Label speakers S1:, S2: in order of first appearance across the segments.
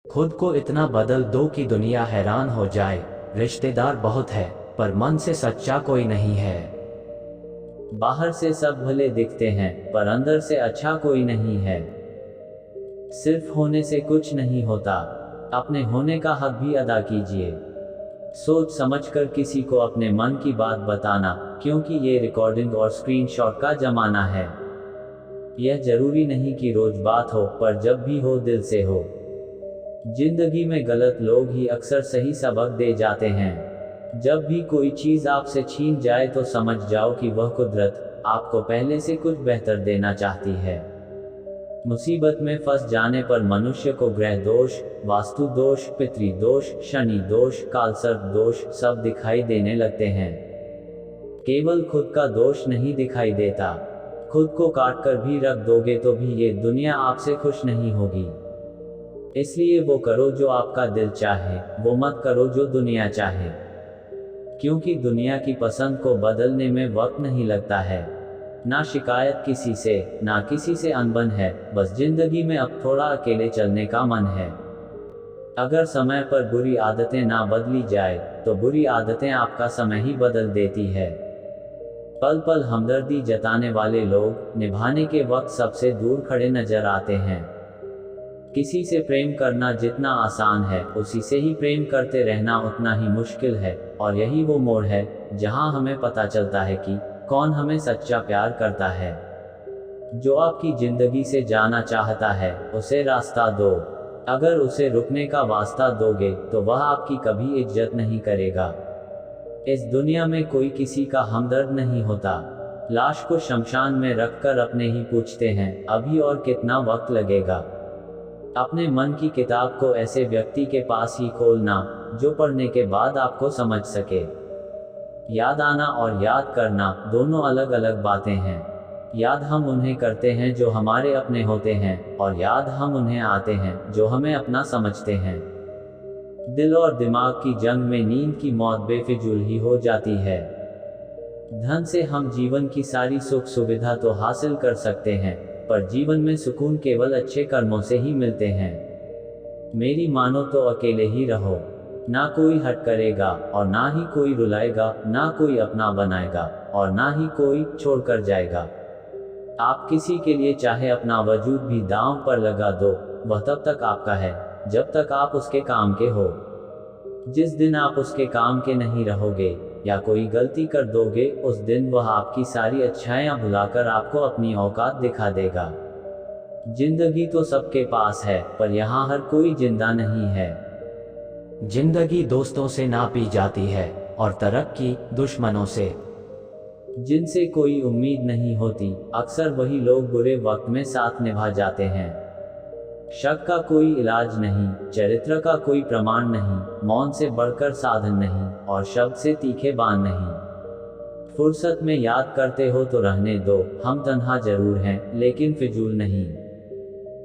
S1: खुद को इतना बदल दो कि दुनिया हैरान हो जाए। रिश्तेदार बहुत है पर मन से सच्चा कोई नहीं है। बाहर से सब भले दिखते हैं पर अंदर से अच्छा कोई नहीं है। सिर्फ होने से कुछ नहीं होता, अपने होने का हक भी अदा कीजिए। सोच समझकर किसी को अपने मन की बात बताना, क्योंकि ये रिकॉर्डिंग और स्क्रीनशॉट का जमाना है। यह जरूरी नहीं कि रोज बात हो, पर जब भी हो दिल से हो। जिंदगी में गलत लोग ही अक्सर सही सबक दे जाते हैं। जब भी कोई चीज आपसे छीन जाए तो समझ जाओ कि वह कुदरत आपको पहले से कुछ बेहतर देना चाहती है। मुसीबत में फंस जाने पर मनुष्य को ग्रह दोष, वास्तु दोष, पितृ दोष, शनि दोष, कालसर्प दोष सब दिखाई देने लगते हैं। केवल खुद का दोष नहीं दिखाई देता। खुद को काट कर भी रख दोगे तो भी ये दुनिया आपसे खुश नहीं होगी। इसलिए वो करो जो आपका दिल चाहे, वो मत करो जो दुनिया चाहे। क्योंकि दुनिया की पसंद को बदलने में वक्त नहीं लगता है। ना शिकायत किसी से, ना किसी से अनबन है, बस जिंदगी में अब थोड़ा अकेले चलने का मन है। अगर समय पर बुरी आदतें ना बदली जाए तो बुरी आदतें आपका समय ही बदल देती है। पल पल हमदर्दी जताने वाले लोग निभाने के वक्त सबसे दूर खड़े नजर आते हैं। किसी से प्रेम करना जितना आसान है, उसी से ही प्रेम करते रहना उतना ही मुश्किल है। और यही वो मोड़ है जहां हमें पता चलता है कि कौन हमें सच्चा प्यार करता है। जो आपकी जिंदगी से जाना चाहता है, उसे रास्ता दो। अगर उसे रुकने का वास्ता दोगे तो वह आपकी कभी इज्जत नहीं करेगा। इस दुनिया में कोई किसी का हमदर्द नहीं होता। लाश को शमशान में रखकर अपने ही पूछते हैं, अभी और कितना वक्त लगेगा। अपने मन की किताब को ऐसे व्यक्ति के पास ही खोलना जो पढ़ने के बाद आपको समझ सके। याद आना और याद करना दोनों अलग अलग बातें हैं। याद हम उन्हें करते हैं जो हमारे अपने होते हैं, और याद हम उन्हें आते हैं जो हमें अपना समझते हैं। दिल और दिमाग की जंग में नींद की मौत बेफिजूल ही हो जाती है। धन से हम जीवन की सारी सुख सुविधा तो हासिल कर सकते हैं, पर जीवन में सुकून केवल अच्छे कर्मों से ही मिलते हैं। मेरी मानो तो अकेले ही रहो। ना कोई हट करेगा और ना ही कोई रुलाएगा, ना कोई अपना बनाएगा और ना ही कोई छोड़कर जाएगा। आप किसी के लिए चाहे अपना वजूद भी दांव पर लगा दो, वह तब तक आपका है जब तक आप उसके काम के हो। जिस दिन आप उसके काम के नहीं रहोगे या कोई गलती कर दोगे, उस दिन वह आपकी सारी अच्छाइयां भुलाकर आपको अपनी औकात दिखा देगा। जिंदगी तो सबके पास है, पर यहाँ हर कोई जिंदा नहीं है। जिंदगी दोस्तों से नापी जाती है और तरक्की दुश्मनों से। जिनसे कोई उम्मीद नहीं होती, अक्सर वही लोग बुरे वक्त में साथ निभा जाते हैं। शक का कोई इलाज नहीं, चरित्र का कोई प्रमाण नहीं, मौन से बढ़कर साधन नहीं और शब्द से तीखे बाण नहीं। फुर्सत में याद करते हो तो रहने दो, हम तन्हा जरूर हैं लेकिन फिजूल नहीं।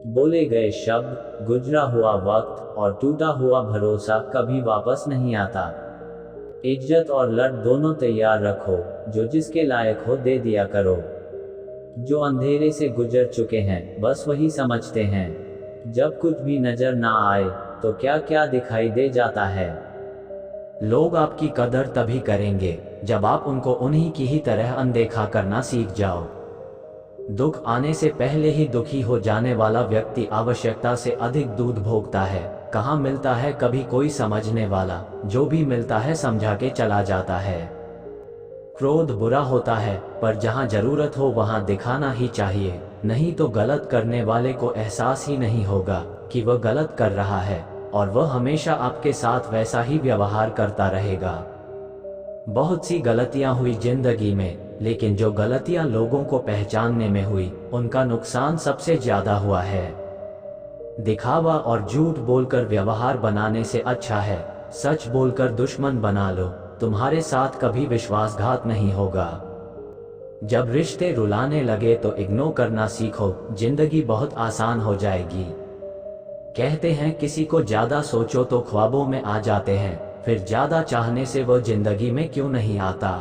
S1: बोले गए शब्द, गुजरा हुआ वक्त और टूटा हुआ भरोसा कभी वापस नहीं आता। इज्जत और लट दोनों तैयार रखो, जो जिसके लायक हो दे दिया करो। जो अंधेरे से गुजर चुके हैं बस वही समझते हैं। जब कुछ भी नजर ना आए तो क्या क्या दिखाई दे जाता है। लोग आपकी कदर तभी करेंगे जब आप उनको उन्हीं की ही तरह अनदेखा करना सीख जाओ। दुख आने से पहले ही दुखी हो जाने वाला व्यक्ति आवश्यकता से अधिक दूध भोगता है। कहाँ मिलता है कभी कोई समझने वाला, जो भी मिलता है समझा के चला जाता है। क्रोध बुरा होता है, पर जहाँ जरूरत हो वहाँ दिखाना ही चाहिए, नहीं तो गलत करने वाले को एहसास ही नहीं होगा कि वह गलत कर रहा है, और वह हमेशा आपके साथ वैसा ही व्यवहार करता रहेगा। बहुत सी गलतियां हुई जिंदगी में, लेकिन जो गलतियां लोगों को पहचानने में हुई, उनका नुकसान सबसे ज्यादा हुआ है। दिखावा और झूठ बोलकर व्यवहार बनाने से अच्छा है सच बोलकर दुश्मन बना लो, तुम्हारे साथ कभी विश्वासघात नहीं होगा। जब रिश्ते रुलाने लगे तो इग्नोर करना सीखो, जिंदगी बहुत आसान हो जाएगी। कहते हैं किसी को ज्यादा सोचो तो ख्वाबों में आ जाते हैं, फिर ज्यादा चाहने से वो जिंदगी में क्यों नहीं आता।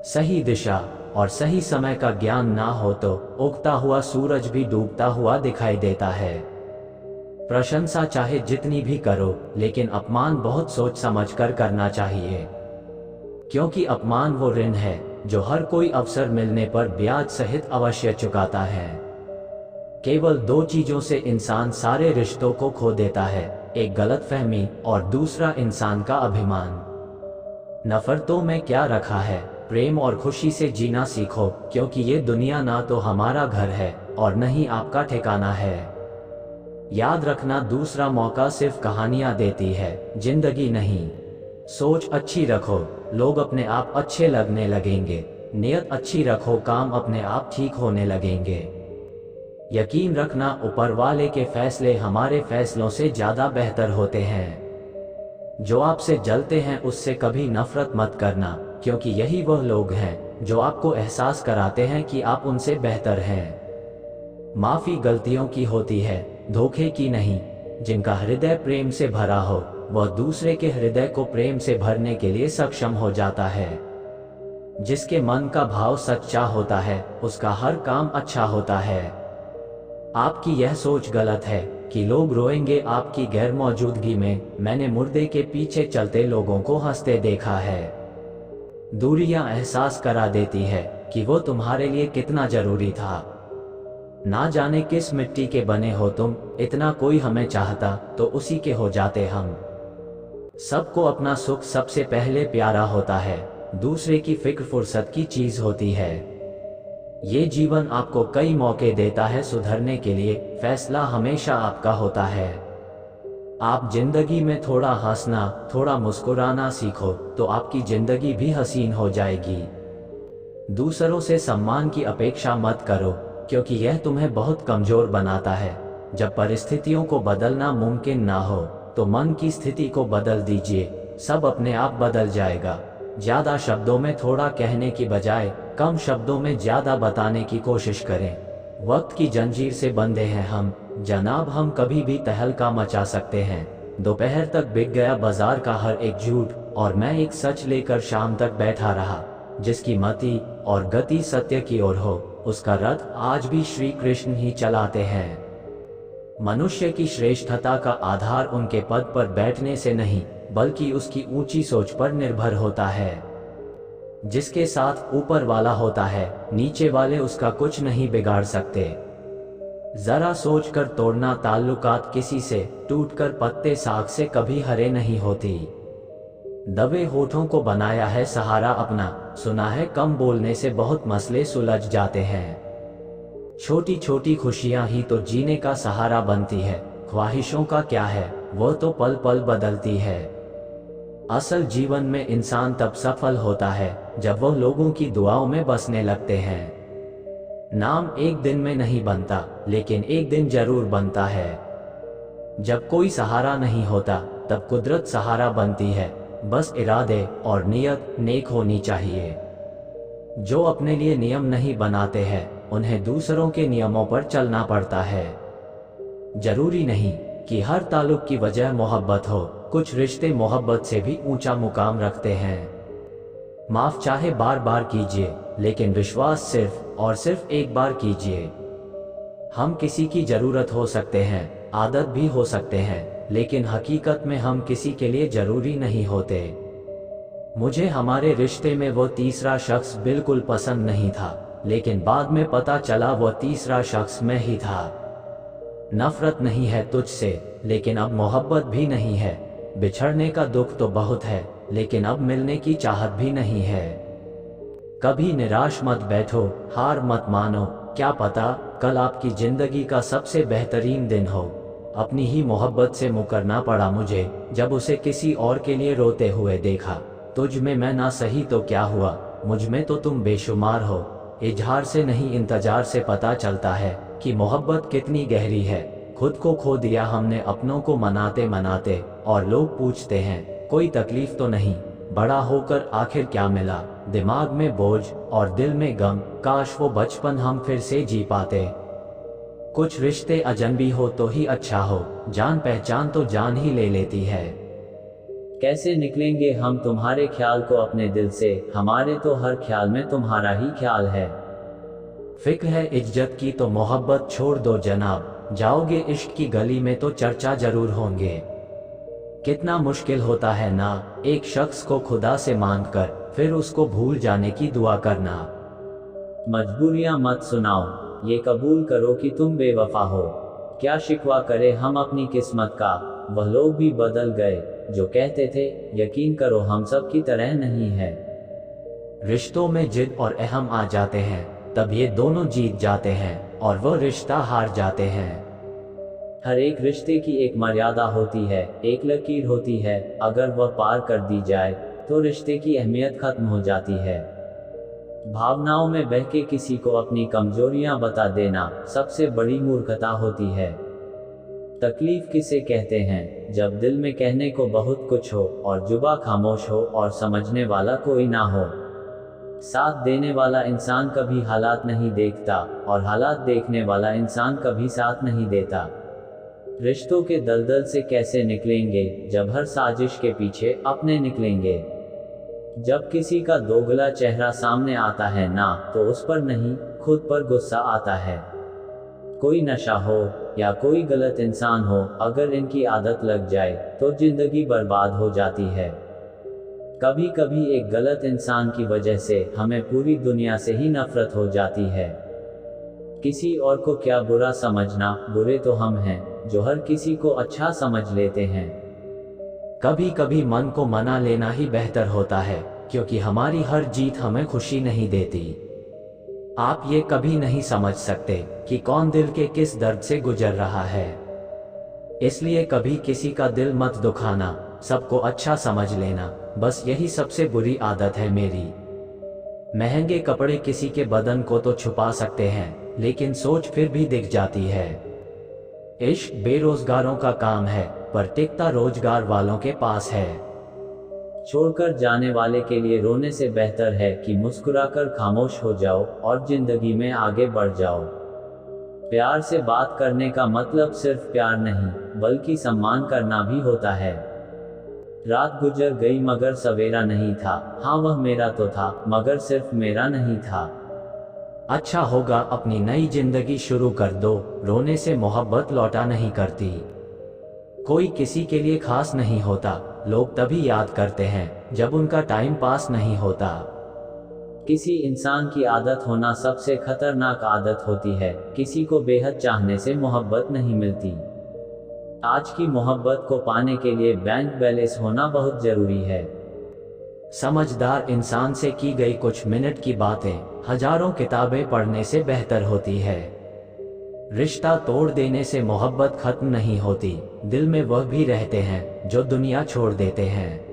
S1: सही दिशा और सही समय का ज्ञान ना हो तो उगता हुआ सूरज भी डूबता हुआ दिखाई देता है। प्रशंसा चाहे जितनी भी करो, लेकिन अपमान बहुत सोच समझ कर करना चाहिए, क्योंकि अपमान वो ऋण है जो हर कोई अवसर मिलने पर ब्याज सहित अवश्य चुकाता है। केवल दो चीजों से इंसान सारे रिश्तों को खो देता है, एक गलतफहमी और दूसरा इंसान का अभिमान। नफरतों में क्या रखा है, प्रेम और खुशी से जीना सीखो, क्योंकि ये दुनिया ना तो हमारा घर है और न ही आपका ठिकाना है। याद रखना, दूसरा मौका सिर्फ कहानियां देती है, जिंदगी नहीं। सोच अच्छी रखो, लोग अपने आप अच्छे लगने लगेंगे। नियत अच्छी रखो, काम अपने आप ठीक होने लगेंगे। यकीन रखना, ऊपर वाले के फैसले हमारे फैसलों से ज्यादा बेहतर होते हैं। जो आपसे जलते हैं उससे कभी नफरत मत करना, क्योंकि यही वह लोग हैं जो आपको एहसास कराते हैं कि आप उनसे बेहतर हैं। माफी गलतियों की होती है, धोखे की नहीं। जिनका हृदय प्रेम से भरा हो वह दूसरे के हृदय को प्रेम से भरने के लिए सक्षम हो जाता है। जिसके मन का भाव सच्चा होता है उसका हर काम अच्छा होता है। आपकी यह सोच गलत है कि लोग रोएंगे आपकी गैर मौजूदगी में। मैंने मुर्दे के पीछे चलते लोगों को हंसते देखा है। दूरियां एहसास करा देती है कि वो तुम्हारे लिए कितना जरूरी था। ना जाने किस मिट्टी के बने हो तुम, इतना कोई हमें चाहता तो उसी के हो जाते हम। सबको अपना सुख सबसे पहले प्यारा होता है, दूसरे की फिक्र फुर्सत की चीज होती है। ये जीवन आपको कई मौके देता है सुधरने के लिए, फैसला हमेशा आपका होता है। आप जिंदगी में थोड़ा हंसना, थोड़ा मुस्कुराना सीखो तो आपकी जिंदगी भी हसीन हो जाएगी। दूसरों से सम्मान की अपेक्षा मत करो, क्योंकि यह तुम्हें बहुत कमजोर बनाता है। जब परिस्थितियों को बदलना मुमकिन ना हो तो मन की स्थिति को बदल दीजिए, सब अपने आप बदल जाएगा। ज्यादा शब्दों में थोड़ा कहने की बजाय कम शब्दों में ज्यादा बताने की कोशिश करें। वक्त की जंजीर से बंधे हैं हम जनाब, हम कभी भी तहलका मचा सकते हैं। दोपहर तक बिक गया बाजार का हर एक झूठ, और मैं एक सच लेकर शाम तक बैठा रहा। जिसकी मति और गति सत्य की ओर हो, उसका रथ आज भी श्री कृष्ण ही चलाते हैं। मनुष्य की श्रेष्ठता का आधार उनके पद पर बैठने से नहीं, बल्कि उसकी ऊंची सोच पर निर्भर होता है। जिसके साथ ऊपर वाला होता है, नीचे वाले उसका कुछ नहीं बिगाड़ सकते। जरा सोच कर तोड़ना ताल्लुकात किसी से, टूटकर पत्ते साग से कभी हरे नहीं होती। दबे होठों को बनाया है सहारा अपना, सुना है कम बोलने से बहुत मसले सुलझ जाते हैं। छोटी छोटी खुशियां ही तो जीने का सहारा बनती है। ख्वाहिशों का क्या है, वह तो पल पल बदलती है। असल जीवन में इंसान तब सफल होता है जब वह लोगों की दुआओं में बसने लगते हैं। नाम एक दिन में नहीं बनता, लेकिन एक दिन जरूर बनता है। जब कोई सहारा नहीं होता तब कुदरत सहारा बनती है। बस इरादे और नियत नेक होनी चाहिए। जो अपने लिए नियम नहीं बनाते हैं उन्हें दूसरों के नियमों पर चलना पड़ता है। जरूरी नहीं कि हर ताल्लुक की वजह मोहब्बत हो, कुछ रिश्ते मोहब्बत से भी ऊंचा मुकाम रखते हैं। माफ चाहे बार बार कीजिए, लेकिन विश्वास सिर्फ और सिर्फ एक बार कीजिए। हम किसी की जरूरत हो सकते हैं, आदत भी हो सकते हैं, लेकिन हकीकत में हम किसी के लिए जरूरी नहीं होते। मुझे हमारे रिश्ते में वो तीसरा शख्स बिल्कुल पसंद नहीं था, लेकिन बाद में पता चला वो तीसरा शख्स मैं ही था। नफरत नहीं है तुझसे, लेकिन अब मोहब्बत भी नहीं है। बिछड़ने का दुख तो बहुत है, लेकिन अब मिलने की चाहत भी नहीं है। कभी निराश मत बैठो, हार मत मानो, क्या पता कल आपकी जिंदगी का सबसे बेहतरीन दिन हो। अपनी ही मोहब्बत से मुकरना पड़ा मुझे, जब उसे किसी और के लिए रोते हुए देखा। तुझ में मैं ना सही तो क्या हुआ, मुझ में तो तुम बेशुमार हो। इजहार से नहीं इंतजार से पता चलता है कि मोहब्बत कितनी गहरी है। खुद को खो दिया हमने अपनों को मनाते मनाते, और लोग पूछते हैं कोई तकलीफ तो नहीं। बड़ा होकर आखिर क्या मिला, दिमाग में बोझ और दिल में गम। काश वो बचपन हम फिर से जी पाते। कुछ रिश्ते अजनबी हो तो ही अच्छा हो, जान पहचान तो जान ही ले लेती है। कैसे निकलेंगे हम तुम्हारे ख्याल को अपने दिल से, हमारे तो हर ख्याल में तुम्हारा ही ख्याल है। फिक्र है इज्जत की तो मोहब्बत छोड़ दो जनाब, जाओगे इश्क की गली में तो चर्चा जरूर होंगे। कितना मुश्किल होता है ना एक शख्स को खुदा से मांगकर फिर उसको भूल जाने की दुआ करना। मजबूरियां मत सुनाओ, ये कबूल करो कि तुम बेवफा हो। क्या शिकवा करे हम अपनी किस्मत का, वह लोग भी बदल गए जो कहते थे यकीन करो हम सब की तरह नहीं है। रिश्तों में जिद और अहम आ जाते हैं, तब ये दोनों जीत जाते हैं और वो रिश्ता हार जाते हैं। हर एक रिश्ते की एक मर्यादा होती है, एक लकीर होती है, अगर वह पार कर दी जाए तो रिश्ते की अहमियत खत्म हो जाती है। भावनाओं में बह के किसी को अपनी कमजोरियां बता देना सबसे बड़ी मूर्खता होती है। तकलीफ किसे कहते हैं, जब दिल में कहने को बहुत कुछ हो और जुबा खामोश हो और समझने वाला कोई ना हो। साथ देने वाला इंसान कभी हालात नहीं देखता और हालात देखने वाला इंसान कभी साथ नहीं देता। रिश्तों के दलदल से कैसे निकलेंगे, जब हर साजिश के पीछे अपने निकलेंगे। जब किसी का दोगला चेहरा सामने आता है ना, तो उस पर नहीं खुद पर गुस्सा आता है। कोई नशा हो या कोई गलत इंसान हो, अगर इनकी आदत लग जाए तो जिंदगी बर्बाद हो जाती है। कभी कभी एक गलत इंसान की वजह से हमें पूरी दुनिया से ही नफरत हो जाती है। किसी और को क्या बुरा समझना, बुरे तो हम हैं जो हर किसी को अच्छा समझ लेते हैं। कभी कभी मन को मना लेना ही बेहतर होता है, क्योंकि हमारी हर जीत हमें खुशी नहीं देती। आप ये कभी नहीं समझ सकते कि कौन दिल के किस दर्द से गुजर रहा है। इसलिए कभी किसी का दिल मत दुखाना, सबको अच्छा समझ लेना, बस यही सबसे बुरी आदत है मेरी। महंगे कपड़े किसी के बदन को तो छुपा सकते हैं, लेकिन सोच फिर भी दिख जाती है। इश्क बेरोजगारों का काम है, पर टिकता रोजगार वालों के पास है। छोड़कर जाने वाले के लिए रोने से बेहतर है कि मुस्कुराकर खामोश हो जाओ और जिंदगी में आगे बढ़ जाओ। प्यार से बात करने का मतलब सिर्फ प्यार नहीं, बल्कि सम्मान करना भी होता है। रात गुजर गई मगर सवेरा नहीं था, हाँ वह मेरा तो था मगर सिर्फ मेरा नहीं था। अच्छा होगा अपनी नई जिंदगी शुरू कर दो, रोने से मोहब्बत लौटा नहीं करती। कोई किसी के लिए खास नहीं होता, लोग तभी याद करते हैं जब उनका टाइम पास नहीं होता। किसी इंसान की आदत होना सबसे खतरनाक आदत होती है, किसी को बेहद चाहने से मोहब्बत नहीं मिलती। आज की मोहब्बत को पाने के लिए बैंक बैलेंस होना बहुत जरूरी है। समझदार इंसान से की गई कुछ मिनट की बातें हजारों किताबें पढ़ने से बेहतर होती है। रिश्ता तोड़ देने से मोहब्बत खत्म नहीं होती, दिल में वह भी रहते हैं जो दुनिया छोड़ देते हैं।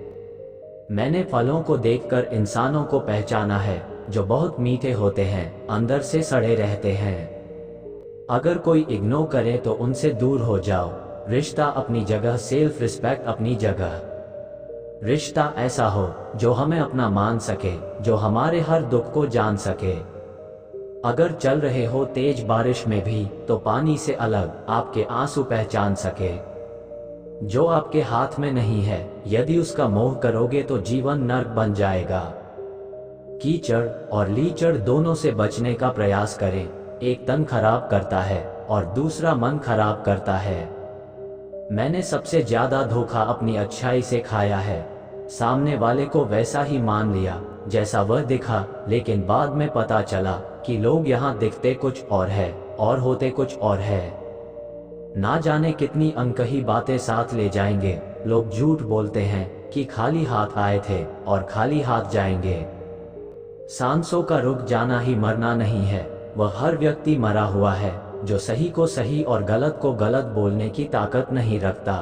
S1: मैंने फलों को देखकर इंसानों को पहचाना है, जो बहुत मीठे होते हैं, अंदर से सड़े रहते हैं। अगर कोई इग्नोर करे तो उनसे दूर हो जाओ। रिश्ता अपनी जगह, सेल्फ रिस्पेक्ट अपनी जगह। रिश्ता ऐसा हो जो हमें अपना मान सके, जो हमारे हर दुख को जान सके। अगर चल रहे हो तेज बारिश में भी, तो पानी से अलग आपके आंसू पहचान सके। जो आपके हाथ में नहीं है, यदि उसका मोह करोगे तो जीवन नर्क बन जाएगा। कीचड़ और लीचड़ दोनों से बचने का प्रयास करें। एक तन खराब करता है और दूसरा मन खराब करता है। मैंने सबसे ज्यादा धोखा अपनी अच्छाई से खाया है। सामने वाले को वैसा ही मान लिया जैसा वह दिखा, लेकिन बाद में पता चला कि लोग यहाँ दिखते कुछ और है और होते कुछ और है। ना जाने कितनी अनकही बातें साथ ले जाएंगे। लोग झूठ बोलते हैं कि खाली हाथ आए थे और खाली हाथ जाएंगे। सांसों का रुक जाना ही मरना नहीं है, वह हर व्यक्ति मरा हुआ है जो सही को सही और गलत को गलत बोलने की ताकत नहीं रखता।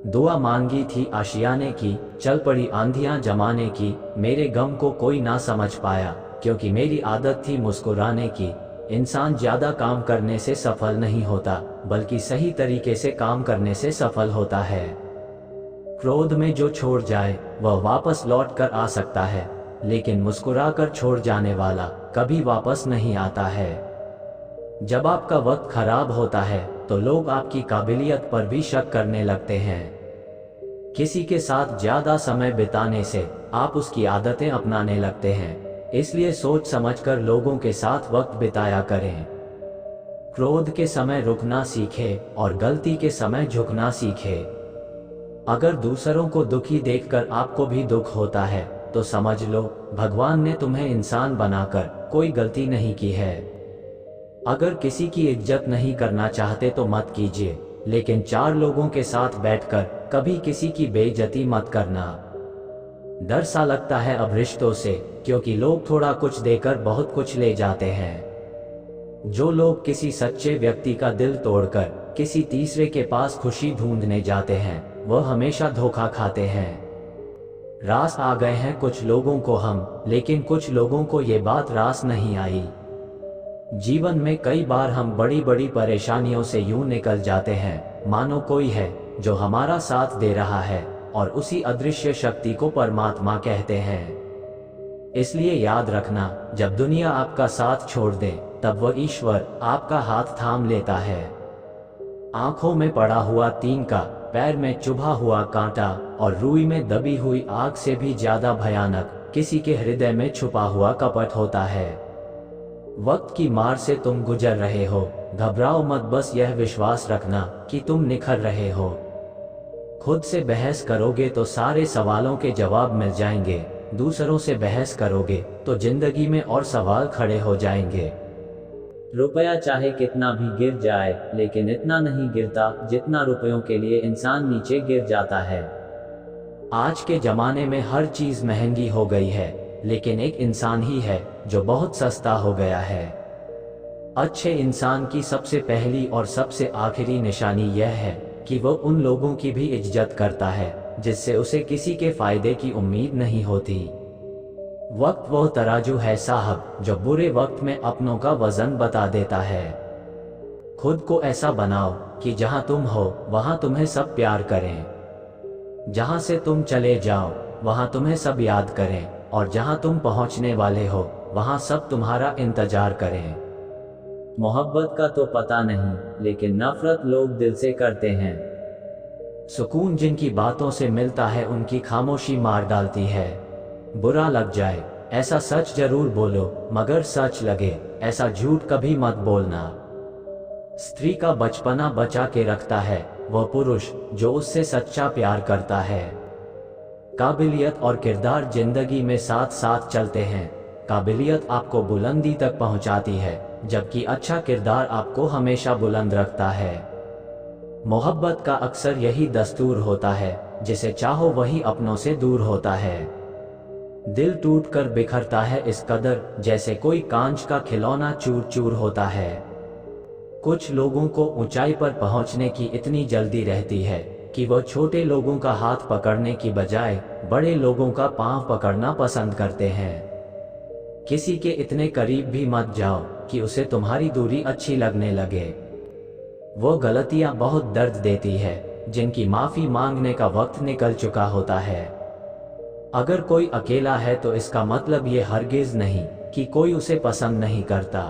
S1: दुआ मांगी थी आशियाने की, चल पड़ी आंधियां जमाने की। मेरे गम को कोई ना समझ पाया, क्योंकि मेरी आदत थी मुस्कुराने की। इंसान ज्यादा काम करने से सफल नहीं होता, बल्कि सही तरीके से काम करने से सफल होता है। क्रोध में जो छोड़ जाए वह वापस लौट कर आ सकता है, लेकिन मुस्कुराकर छोड़ जाने वाला कभी वापस नहीं आता है। जब आपका वक्त खराब होता है तो लोग आपकी काबिलियत पर भी शक करने लगते हैं। किसी के साथ ज्यादा समय बिताने से आप उसकी आदतें अपनाने लगते हैं, इसलिए सोच समझकर लोगों के साथ वक्त बिताया करें। क्रोध के समय रुकना सीखे और गलती के समय झुकना सीखे। अगर दूसरों को दुखी देखकर आपको भी दुख होता है तो समझ लो भगवान ने तुम्हें इंसान बनाकर कोई गलती नहीं की है। अगर किसी की इज्जत नहीं करना चाहते तो मत कीजिए, लेकिन 4 लोगों के साथ बैठकर कभी किसी की बेइज्जती मत करना। डर सा लगता है अब रिश्तों से, क्योंकि लोग थोड़ा कुछ देकर बहुत कुछ ले जाते हैं। जो लोग किसी सच्चे व्यक्ति का दिल तोड़कर किसी तीसरे के पास खुशी ढूंढने जाते हैं वह हमेशा धोखा खाते हैं। रास आ गए हैं कुछ लोगों को हम, लेकिन कुछ लोगों को ये बात रास नहीं आई। जीवन में कई बार हम बड़ी बड़ी परेशानियों से यूं निकल जाते हैं मानो कोई है जो हमारा साथ दे रहा है और उसी अदृश्य शक्ति को परमात्मा कहते हैं। इसलिए याद रखना, जब दुनिया आपका साथ छोड़ दे तब वह ईश्वर आपका हाथ थाम लेता है। आंखों में पड़ा हुआ तिनका, पैर में चुभा हुआ कांटा और रुई में दबी हुई आग से भी ज्यादा भयानक किसी के हृदय में छुपा हुआ कपट होता है। वक्त की मार से तुम गुजर रहे हो, घबराओ मत, बस यह विश्वास रखना कि तुम निखर रहे हो। खुद से बहस करोगे तो सारे सवालों के जवाब मिल जाएंगे, दूसरों से बहस करोगे तो जिंदगी में और सवाल खड़े हो जाएंगे। रुपया चाहे कितना भी गिर जाए, लेकिन इतना नहीं गिरता जितना रुपयों के लिए इंसान नीचे गिर जाता है। आज के जमाने में हर चीज महंगी हो गई है, लेकिन एक इंसान ही है जो बहुत सस्ता हो गया है। अच्छे इंसान की सबसे पहली और सबसे आखिरी निशानी यह है कि वो उन लोगों की भी इज्जत करता है जिससे उसे किसी के फायदे की उम्मीद नहीं होती। वक्त वो तराजू है साहब जो बुरे वक्त में अपनों का वजन बता देता है। खुद को ऐसा बनाओ कि जहां तुम हो वहां तुम्हें सब प्यार करें, जहां से तुम चले जाओ वहां तुम्हें सब याद करें, और जहां तुम पहुंचने वाले हो वहां सब तुम्हारा इंतजार करें। मोहब्बत का तो पता नहीं, लेकिन नफरत लोग दिल से करते हैं। सुकून जिनकी बातों से मिलता है उनकी खामोशी मार डालती है। बुरा लग जाए ऐसा सच जरूर बोलो, मगर सच लगे ऐसा झूठ कभी मत बोलना। स्त्री का बचपना बचा के रखता है वह पुरुष जो उससे सच्चा प्यार करता है। काबिलियत और किरदार जिंदगी में साथ साथ चलते हैं। काबिलियत आपको बुलंदी तक पहुंचाती है, जबकि अच्छा किरदार आपको हमेशा बुलंद रखता है। मोहब्बत का अक्सर यही दस्तूर होता है, जिसे चाहो वही अपनों से दूर होता है। दिल टूटकर बिखरता है इस कदर जैसे कोई कांच का खिलौना चूर चूर होता है। कुछ लोगों को ऊंचाई पर पहुंचने की इतनी जल्दी रहती है कि वो छोटे लोगों का हाथ पकड़ने की बजाय बड़े लोगों का पांव पकड़ना पसंद करते हैं। किसी के इतने करीब भी मत जाओ कि उसे तुम्हारी दूरी अच्छी लगने लगे। वो गलतियां बहुत दर्द देती है जिनकी माफी मांगने का वक्त निकल चुका होता है। अगर कोई अकेला है तो इसका मतलब ये हरगिज नहीं कि कोई उसे पसंद नहीं करता,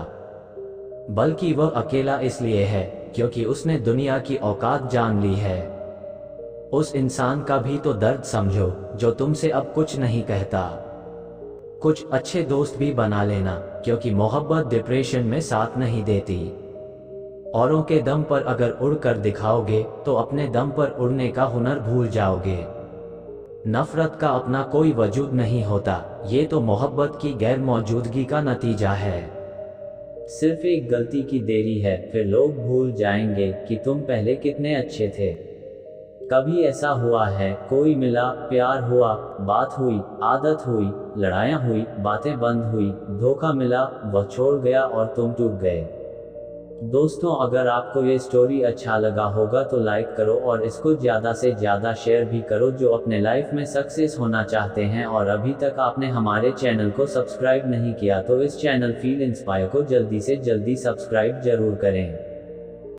S1: बल्कि वह अकेला इसलिए है क्योंकि उसने दुनिया की औकात जान ली है। उस इंसान का भी तो दर्द समझो जो तुमसे अब कुछ नहीं कहता। कुछ अच्छे दोस्त भी बना लेना, क्योंकि मोहब्बत डिप्रेशन में साथ नहीं देती। औरों के दम पर अगर उड़कर दिखाओगे तो अपने दम पर उड़ने का हुनर भूल जाओगे। नफरत का अपना कोई वजूद नहीं होता, ये तो मोहब्बत की गैर मौजूदगी का नतीजा है। सिर्फ एक गलती की देरी है, फिर लोग भूल जाएंगे कि तुम पहले कितने अच्छे थे। कभी ऐसा हुआ है कोई मिला, प्यार हुआ, बात हुई, आदत हुई, लड़ाइयाँ हुई, बातें बंद हुई, धोखा मिला, वह छोड़ गया और तुम टूट गए। दोस्तों, अगर आपको ये स्टोरी अच्छा लगा होगा तो लाइक करो और इसको ज़्यादा से ज़्यादा शेयर भी करो जो अपने लाइफ में सक्सेस होना चाहते हैं। और अभी तक आपने हमारे चैनल को सब्सक्राइब नहीं किया तो इस चैनल फील इंस्पायर को जल्दी से जल्दी सब्सक्राइब जरूर करें।